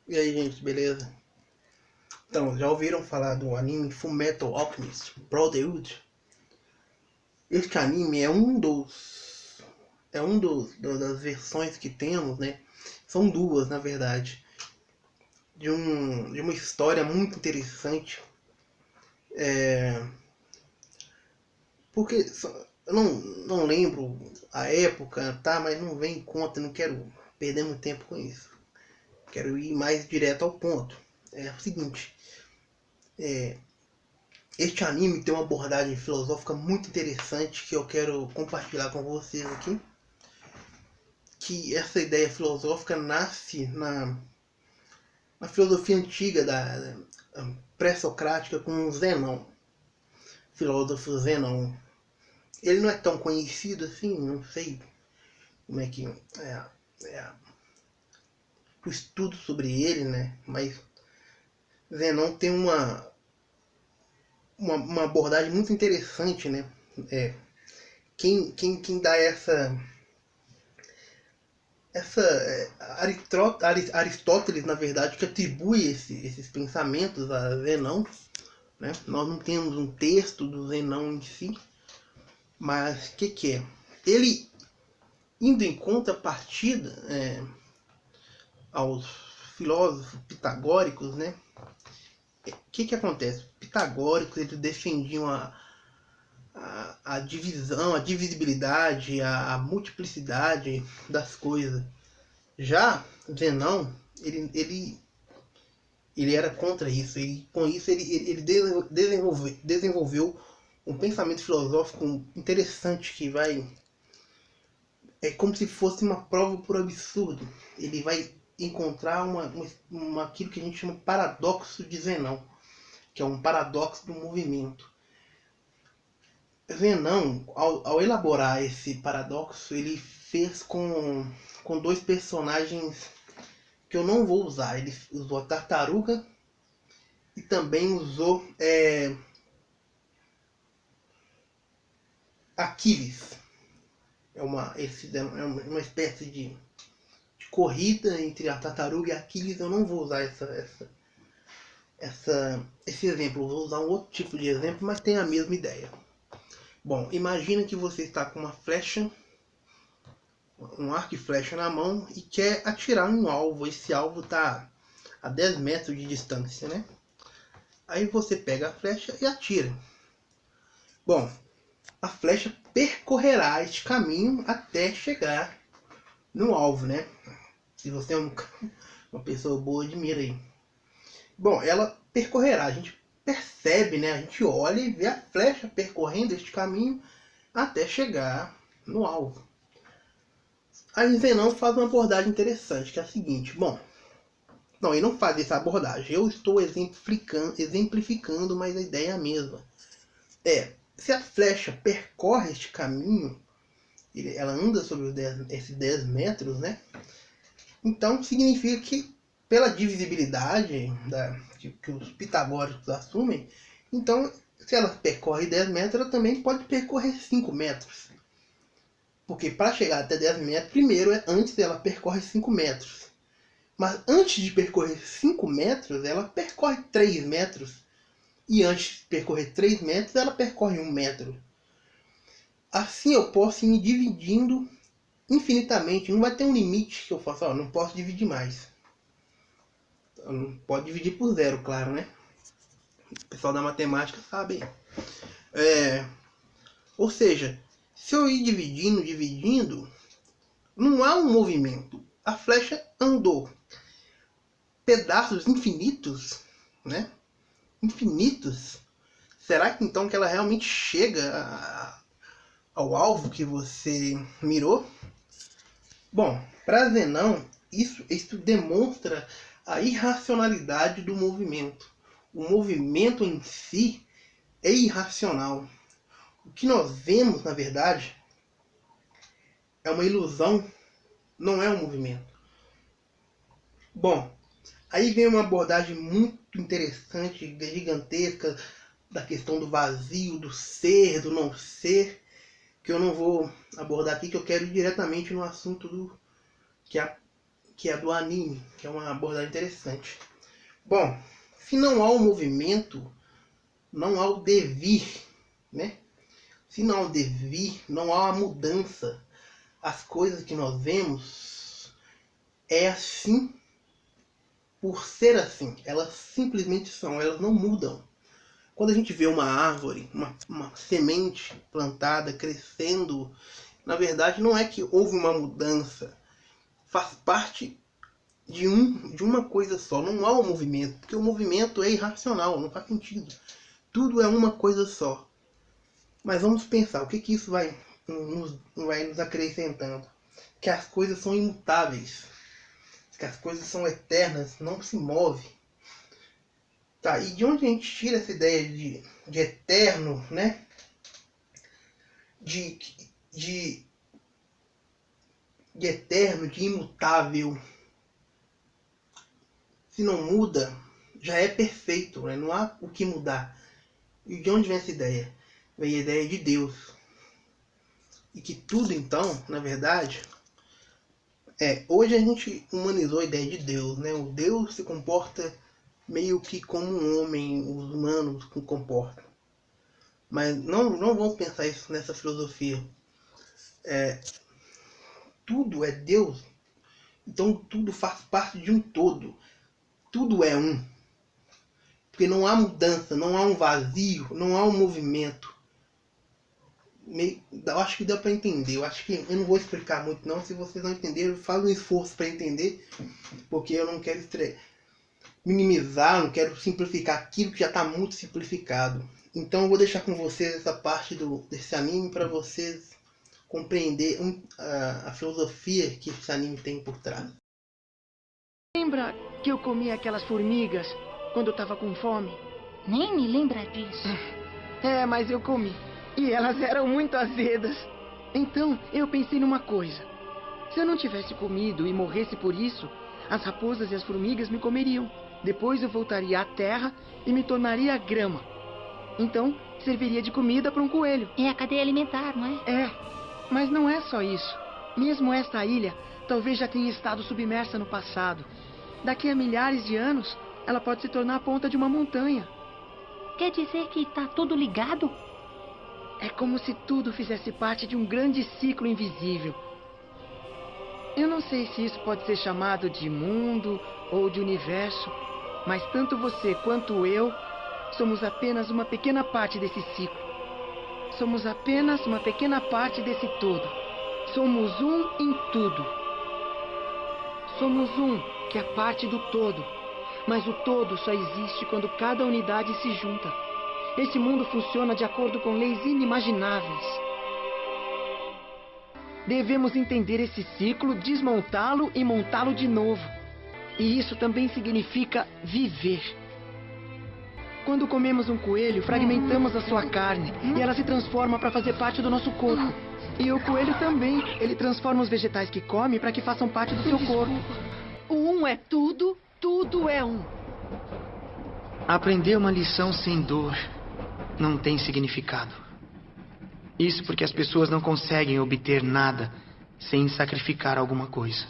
E aí, gente, beleza? Então, já ouviram falar do anime Fullmetal Alchemist Brotherhood? Este anime das versões que temos, né? São duas, na verdade, de uma história muito interessante. É, porque eu não lembro a época, tá? Mas não vem em conta, não quero perder muito tempo com isso. Quero ir mais direto ao ponto. É o seguinte, é, este anime tem uma abordagem filosófica muito interessante que eu quero compartilhar com vocês aqui. Que essa ideia filosófica nasce na filosofia antiga da pré-socrática com Zenão, filósofo Zenão. Ele não é tão conhecido assim, não sei como é que é o estudo sobre ele, né? Mas Zenão tem uma abordagem muito interessante, né? É, quem dá Aristóteles, na verdade, que atribui esses pensamentos a Zenão, né? Nós não temos um texto do Zenão em si, mas o que é? Ele, indo em contrapartida aos filósofos pitagóricos, né? O que acontece? Pitagóricos, eles defendiam a divisão, a divisibilidade, a multiplicidade das coisas. Já Zenão, ele era contra isso. E com isso ele desenvolveu um pensamento filosófico interessante que vai... É como se fosse uma prova por absurdo. Ele vai encontrar aquilo que a gente chama de paradoxo de Zenão, que é um paradoxo do movimento. Zenão, ao elaborar esse paradoxo, ele fez com dois personagens que eu não vou usar. Ele usou a tartaruga e também usou Aquiles. É uma espécie de corrida entre a tartaruga e Aquiles. Eu não vou usar esse exemplo, eu vou usar um outro tipo de exemplo, mas tem a mesma ideia. Bom, imagina que você está com uma flecha, um arco e flecha na mão e quer atirar em um alvo. Esse alvo está a 10 metros de distância, né? Aí você pega a flecha e atira. Bom, a flecha percorrerá este caminho até chegar no alvo, né? Se você é uma pessoa boa de mira aí. Bom, ela percorrerá. A gente percebe, né? A gente olha e vê a flecha percorrendo este caminho até chegar no alvo. A Zenão faz uma abordagem interessante, que é a seguinte. Bom, não, ele não faz essa abordagem. Eu estou exemplificando, mas a ideia é a mesma. Se a flecha percorre este caminho, ela anda sobre esses 10 metros, né? Então significa que pela divisibilidade que os pitagóricos assumem, então se ela percorre 10 metros, ela também pode percorrer 5 metros. Porque para chegar até 10 metros, primeiro antes ela percorre 5 metros. Mas antes de percorrer 5 metros, ela percorre 3 metros. E antes de percorrer 3 metros, ela percorre 1 metro. Assim eu posso ir me dividindo infinitamente. Não vai ter um limite que eu faça, não posso dividir mais. Não pode dividir por zero, claro, né? O pessoal da matemática sabe. Ou seja, se eu ir dividindo, não há um movimento. A flecha andou pedaços infinitos, né? Infinitos. Será que então que ela realmente chega ao alvo que você mirou? Bom, para Zenão, isso demonstra a irracionalidade do movimento. O movimento em si é irracional. O que nós vemos, na verdade, é uma ilusão, não é um movimento. Bom, aí vem uma abordagem muito interessante, gigantesca, da questão do vazio, do ser, do não ser, que eu não vou abordar aqui, que eu quero ir diretamente no assunto que que é do anime, que é uma abordagem interessante. Bom, se não há o movimento, não há o devir, né? Se não há o devir, não há a mudança. As coisas que nós vemos é assim por ser assim. Elas simplesmente são, elas não mudam. Quando a gente vê uma árvore, uma semente plantada, crescendo, na verdade não é que houve uma mudança. Faz parte de uma coisa só. Não há um movimento, porque o movimento é irracional, não faz sentido. Tudo é uma coisa só. Mas vamos pensar, o que isso vai nos acrescentando? Que as coisas são imutáveis, que as coisas são eternas, não se movem. Tá, e de onde a gente tira essa ideia de eterno, né? De eterno, de imutável. Se não muda, já é perfeito, né? Não há o que mudar. E de onde vem essa ideia? Vem a ideia de Deus. E que tudo, então, na verdade, hoje a gente humanizou a ideia de Deus, né? O Deus se comporta meio que como um homem, os humanos se comportam. Mas não vamos pensar isso nessa filosofia. Tudo é Deus. Então tudo faz parte de um todo. Tudo é um. Porque não há mudança, não há um vazio, não há um movimento. Eu acho que deu para entender. Eu acho que eu não vou explicar muito não. Se vocês não entenderam, faz um esforço para entender. Porque eu não quero minimizar, não quero simplificar aquilo que já está muito simplificado. Então eu vou deixar com vocês essa parte desse anime para vocês compreender a filosofia que esse anime tem por trás. Lembra que eu comi aquelas formigas quando eu estava com fome? Nem me lembra disso. Mas eu comi. E elas eram muito azedas. Então eu pensei numa coisa. Se eu não tivesse comido e morresse por isso, as raposas e as formigas me comeriam. Depois eu voltaria à terra e me tornaria grama. Então serviria de comida para um coelho. É a cadeia alimentar, não é? Mas não é só isso. Mesmo esta ilha talvez já tenha estado submersa no passado. Daqui a milhares de anos, ela pode se tornar a ponta de uma montanha. Quer dizer que está tudo ligado? É como se tudo fizesse parte de um grande ciclo invisível. Eu não sei se isso pode ser chamado de mundo ou de universo, mas tanto você quanto eu somos apenas uma pequena parte desse ciclo. Somos apenas uma pequena parte desse todo. Somos um em tudo. Somos um que é parte do todo. Mas o todo só existe quando cada unidade se junta. Esse mundo funciona de acordo com leis inimagináveis. Devemos entender esse ciclo, desmontá-lo e montá-lo de novo. E isso também significa viver. Quando comemos um coelho, fragmentamos a sua carne e ela se transforma para fazer parte do nosso corpo. E o coelho também. Ele transforma os vegetais que come para que façam parte do seu corpo. O um é tudo, tudo é um. Aprender uma lição sem dor não tem significado. Isso porque as pessoas não conseguem obter nada sem sacrificar alguma coisa.